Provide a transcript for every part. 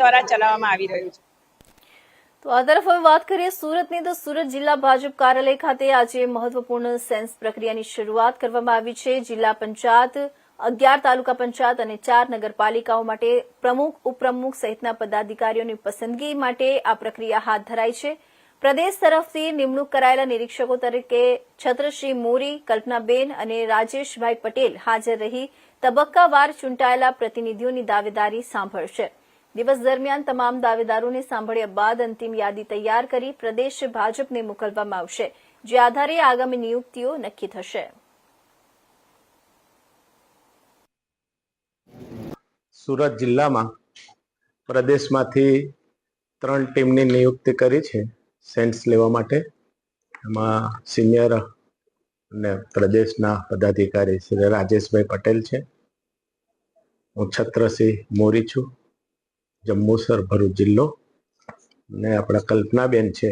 દ્વારા ચલાવવામાં આવી રહ્યું છે। તો આ તરફ હવે વાત કરીએ સુરતની, તો સુરત જિલ્લા ભાજપ કાર્યાલય ખાતે આજે મહત્વપૂર્ણ સેન્સ પ્રક્રિયાની શરૂઆત કરવામાં આવી છે। જિલ્લા પંચાયત, 11 તાલુકા પંચાયત અને 4 નગરપાલિકાઓ માટે પ્રમુખ, ઉપપ્રમુખ સહિતના પદાધિકારીઓની પસંદગી માટે આ પ્રક્રિયા હાથ ધરાઈ છે। પ્રદેશ તરફથી નિમણૂક કરાયેલા નિરીક્ષકો તરીકે છત્રશ્રી મોરી, કલ્પનાબેન અને રાજેશભાઈ પટેલ હાજર રહી તબક્કાવાર ચૂંટાયેલા પ્રતિનિધિઓની દાવેદારી સાંભળશે। દિવસ દરમિયાન તમામ દાવેદારોને સાંભળ્યા બાદ અંતિમ યાદી તૈયાર કરી પ્રદેશ ભાજપને મોકલવામાં આવશે, જે આધારે આગામી નિયુક્તિઓ નક્કી થશે। સુરત જિલ્લામાં પ્રદેશમાંથી 3 ટીમની નિયુક્તિ કરી છે સેન્સ લેવા માટે। એમાં સિનિયર અને પ્રદેશના પદાધિકારી શ્રી રાજેશભાઈ પટેલ છે। હું છત્રસિંહ મોરી છું, જંબુસર ભરૂચ જિલ્લો, અને આપણા કલ્પનાબેન છે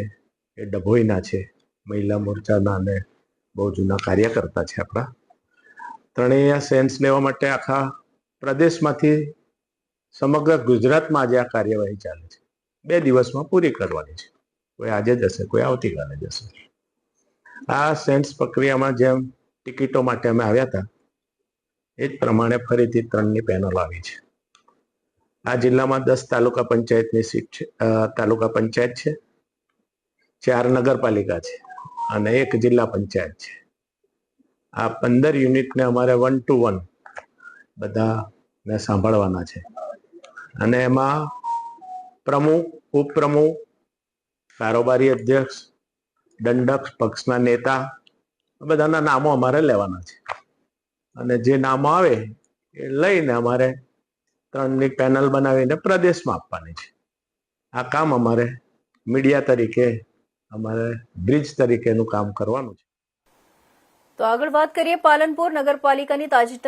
એ ડભોઈના છે, મહિલા મોરચાના અને બહુ જૂના કાર્યકર્તા છે આપણા। ત્રણેય સેન્સ લેવા માટે આખા પ્રદેશમાંથી સમગ્ર ગુજરાતમાં આજે આ કાર્યવાહી ચાલે છે। 2 દિવસમાં પૂરી કરવાની છે, કોઈ આજે જશે, કોઈ આવતીકાલે જશે। આ સેન્સ પ્રક્રિયામાં જેમ ટિકિટો માટે અમે આવ્યા હતા એ જ પ્રમાણે ફરીથી 3ની પેનલ આવી છે। આ જિલ્લામાં 10 તાલુકા પંચાયતની સીટ છે, તાલુકા પંચાયત છે, 4 નગરપાલિકા છે અને 1 જિલ્લા પંચાયત છે। આ 15 યુનિટને અમારે 1 to 1 બધાને સાંભળવાના છે, અને એમાં પ્રમુખ, ઉપપ્રમુખ, કારોબારી અધ્યક્ષ, દંડક, પક્ષના નેતા, બધાના નામો અમારે લેવાના છે, અને જે નામો આવે એ લઈને અમારે 3ની પેનલ બનાવીને પ્રદેશમાં આપવાની છે। આ કામ અમારે મીડિયા તરીકે, અમારે બ્રિજ તરીકેનું કામ કરવાનું છે। તો આગળ વાત કરીએ પાલનપુર નગરપાલિકાની તાજેતર